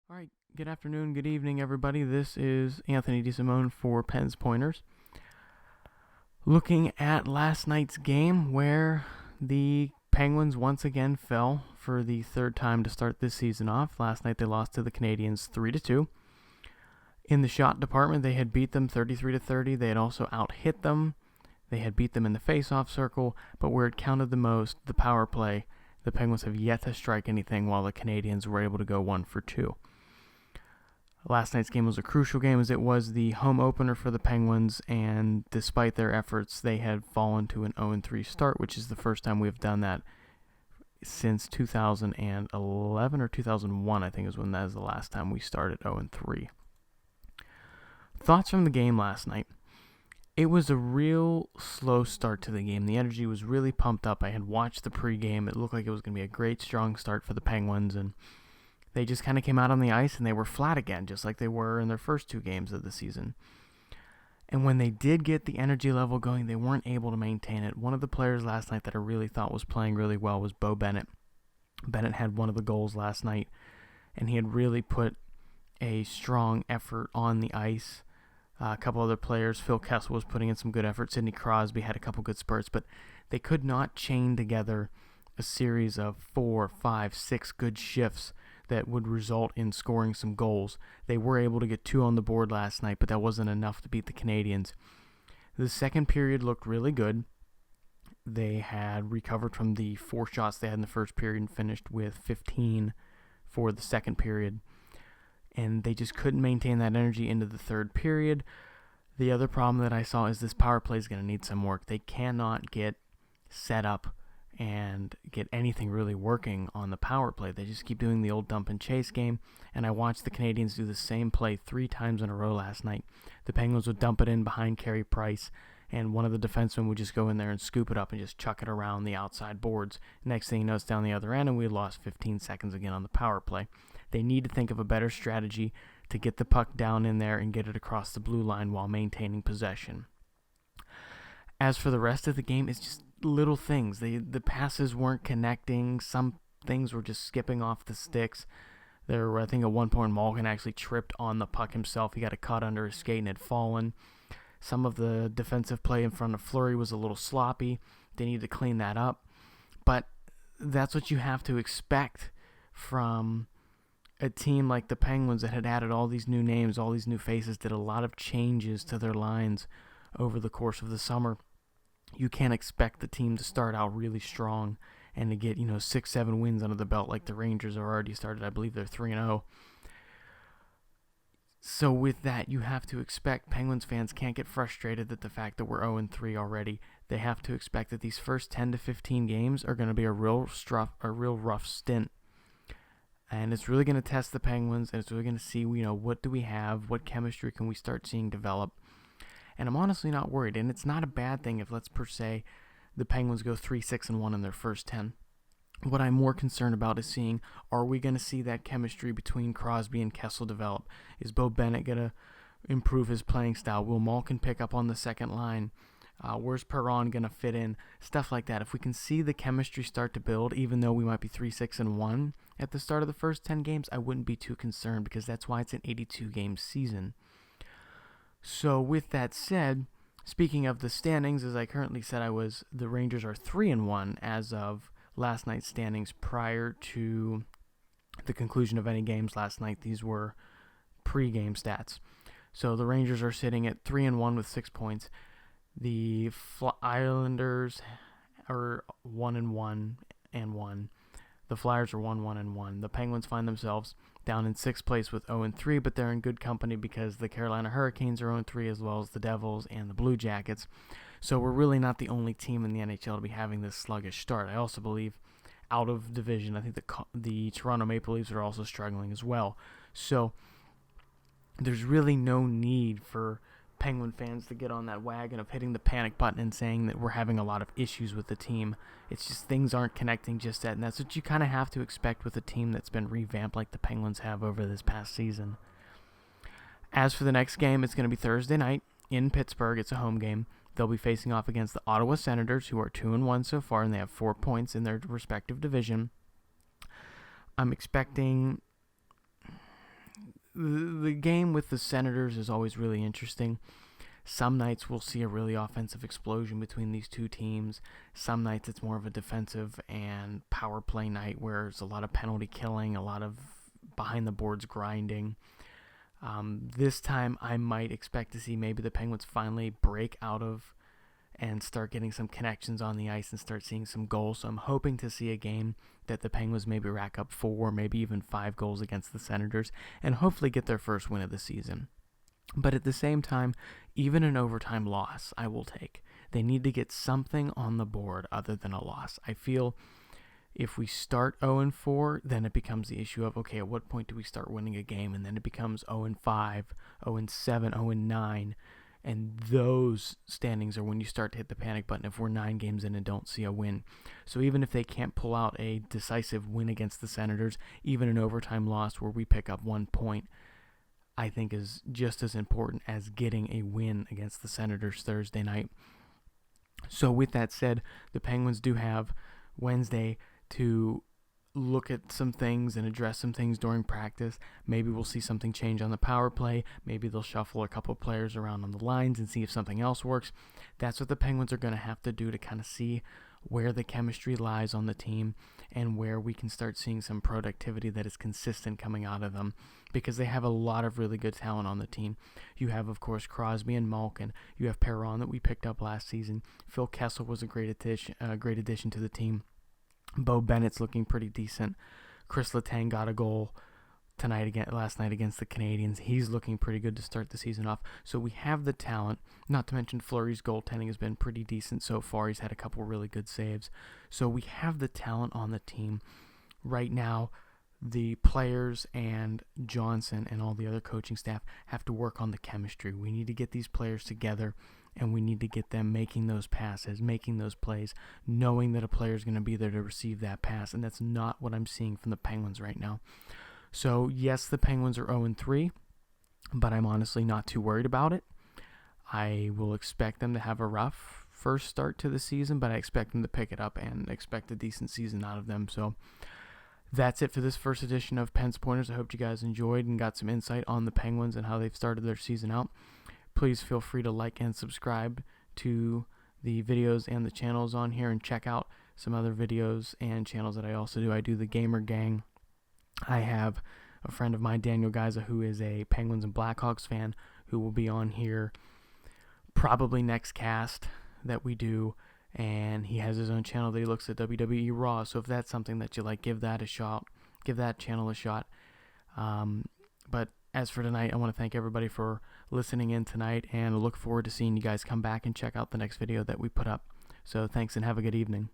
All right, good afternoon, good evening, everybody. This is Anthony DeSimone for Pens Pointers. Looking at last night's game where the Penguins once again fell for the third time to start this season off. Last night they lost to the Canadiens 3-2. In the shot department, they had beat them 33-30. They had also out-hit them. They had beat them in the face-off circle, but where it counted the most, the power play, the Penguins have yet to strike anything while the Canadiens were able to go 1-for-2. Last night's game was a crucial game as it was the home opener for the Penguins, and despite their efforts, they had fallen to an 0-3 start, which is the first time we've done that since 2011 or 2001, I think is when that is the last time we started 0-3. Thoughts from the game last night. It was a real slow start to the game. The energy was really pumped up. I had watched the pregame. It looked like it was going to be a great, strong start for the Penguins, and they just kind of came out on the ice and they were flat again, just like they were in their first two games of the season. And when they did get the energy level going, they weren't able to maintain it. One of the players last night that I really thought was playing really well was Bo Bennett. Bennett had one of the goals last night, and he had really put a strong effort on the ice. A couple other players, Phil Kessel was putting in some good effort. Sidney Crosby had a couple good spurts, but they could not chain together a series of 4, 5, 6 good shifts that would result in scoring some goals. They were able to get 2 on the board last night, but that wasn't enough to beat the Canadiens. The second period looked really good. They had recovered from the 4 shots they had in the first period and finished with 15 for the second period. And they just couldn't maintain that energy into the third period. The other problem that I saw is this power play is going to need some work. They cannot get set up and get anything really working on the power play. They just keep doing the old dump and chase game, and I watched the Canadiens do the same play 3 times in a row last night. The Penguins would dump it in behind Carey Price, and one of the defensemen would just go in there and scoop it up and just chuck it around the outside boards. Next thing you know, it's down the other end, and we lost 15 seconds again on the power play. They need to think of a better strategy to get the puck down in there and get it across the blue line while maintaining possession. As for the rest of the game, it's just little things. The passes weren't connecting. Some things were just skipping off the sticks. There were, I think, at one point Malkin actually tripped on the puck himself. He got a cut under his skate and had fallen. Some of the defensive play in front of Fleury was a little sloppy. They need to clean that up. But that's what you have to expect from a team like the Penguins that had added all these new names, all these new faces, did a lot of changes to their lines over the course of the summer. You can't expect the team to start out really strong and to get, 6-7 wins under the belt like the Rangers are already started. I believe they're 3-0. So with that, you have to expect Penguins fans can't get frustrated at the fact that we're 0-3 already. They have to expect that these first 10 to 15 games are going to be a real rough stint. And it's really going to test the Penguins, and it's really going to see, what do we have, what chemistry can we start seeing develop. And I'm honestly not worried, and it's not a bad thing if, let's per se, the Penguins go 3-6-1 in their first 10. What I'm more concerned about is seeing, are we going to see that chemistry between Crosby and Kessel develop? Is Bo Bennett going to improve his playing style? Will Malkin pick up on the second line? Where's Perron going to fit in? Stuff like that. If we can see the chemistry start to build, even though we might be 3-6-1 at the start of the first 10 games, I wouldn't be too concerned because that's why it's an 82-game season. So with that said, speaking of the standings, as I currently said, the Rangers are 3-1 as of last night's standings prior to the conclusion of any games last night. These were pre-game stats. So the Rangers are sitting at 3-1 with 6 points. The Islanders are 1-1 and 1. The Flyers are 1-1 and 1. The Penguins find themselves down in 6th place with 0-3, but they're in good company because the Carolina Hurricanes are 0-3 as well as the Devils and the Blue Jackets. So we're really not the only team in the NHL to be having this sluggish start. I also believe out of division, I think the Toronto Maple Leafs are also struggling as well. So there's really no need for Penguin fans to get on that wagon of hitting the panic button and saying that we're having a lot of issues with the team. It's just things aren't connecting just yet, and that's what you kind of have to expect with a team that's been revamped like the Penguins have over this past season. As for the next game, it's going to be Thursday night in Pittsburgh. It's a home game. They'll be facing off against the Ottawa Senators, who are 2-1 so far, and they have 4 points in their respective division. I'm expecting the game with the Senators is always really interesting. Some nights we'll see a really offensive explosion between these two teams. Some nights it's more of a defensive and power play night where there's a lot of penalty killing, a lot of behind the boards grinding. This time I might expect to see maybe the Penguins finally break out of and start getting some connections on the ice and start seeing some goals. So I'm hoping to see a game that the Penguins maybe rack up 4, maybe even 5 goals against the Senators and hopefully get their first win of the season. But at the same time, even an overtime loss, I will take. They need to get something on the board other than a loss. I feel if we start 0-4, then it becomes the issue of, okay, at what point do we start winning a game? And then it becomes 0-5, 0-7, 0-9. And those standings are when you start to hit the panic button if we're 9 games in and don't see a win. So even if they can't pull out a decisive win against the Senators, even an overtime loss where we pick up 1 point, I think is just as important as getting a win against the Senators Thursday night. So with that said, the Penguins do have Wednesday to look at some things and address some things during practice. Maybe we'll see something change on the power play. Maybe they'll shuffle a couple of players around on the lines and see if something else works. That's what the Penguins are going to have to do to kind of see where the chemistry lies on the team and where we can start seeing some productivity that is consistent coming out of them, because they have a lot of really good talent on the team. You have, of course, Crosby and Malkin. You have Perron that we picked up last season. Phil Kessel was a great addition to the team. Bo Bennett's looking pretty decent. Chris Letang got a goal last night against the Canadiens. He's looking pretty good to start the season off. So we have the talent. Not to mention Fleury's goaltending has been pretty decent so far. He's had a couple really good saves. So we have the talent on the team. Right now, the players and Johnson and all the other coaching staff have to work on the chemistry. We need to get these players together, and we need to get them making those passes, making those plays, knowing that a player is going to be there to receive that pass, and that's not what I'm seeing from the Penguins right now. So, yes, the Penguins are 0-3, but I'm honestly not too worried about it. I will expect them to have a rough first start to the season, but I expect them to pick it up and expect a decent season out of them. So that's it for this first edition of Pens Pointers. I hope you guys enjoyed and got some insight on the Penguins and how they've started their season out. Please feel free to like and subscribe to the videos and the channels on here, and check out some other videos and channels that I also do. I do the Gamer Gang. I have a friend of mine, Daniel Geiza, who is a Penguins and Blackhawks fan, who will be on here probably next cast that we do, and he has his own channel that he looks at WWE Raw. So if that's something that you like, give that a shot. Give that channel a shot. But as for tonight, I want to thank everybody for listening in tonight, and I look forward to seeing you guys come back and check out the next video that we put up. So thanks, and have a good evening.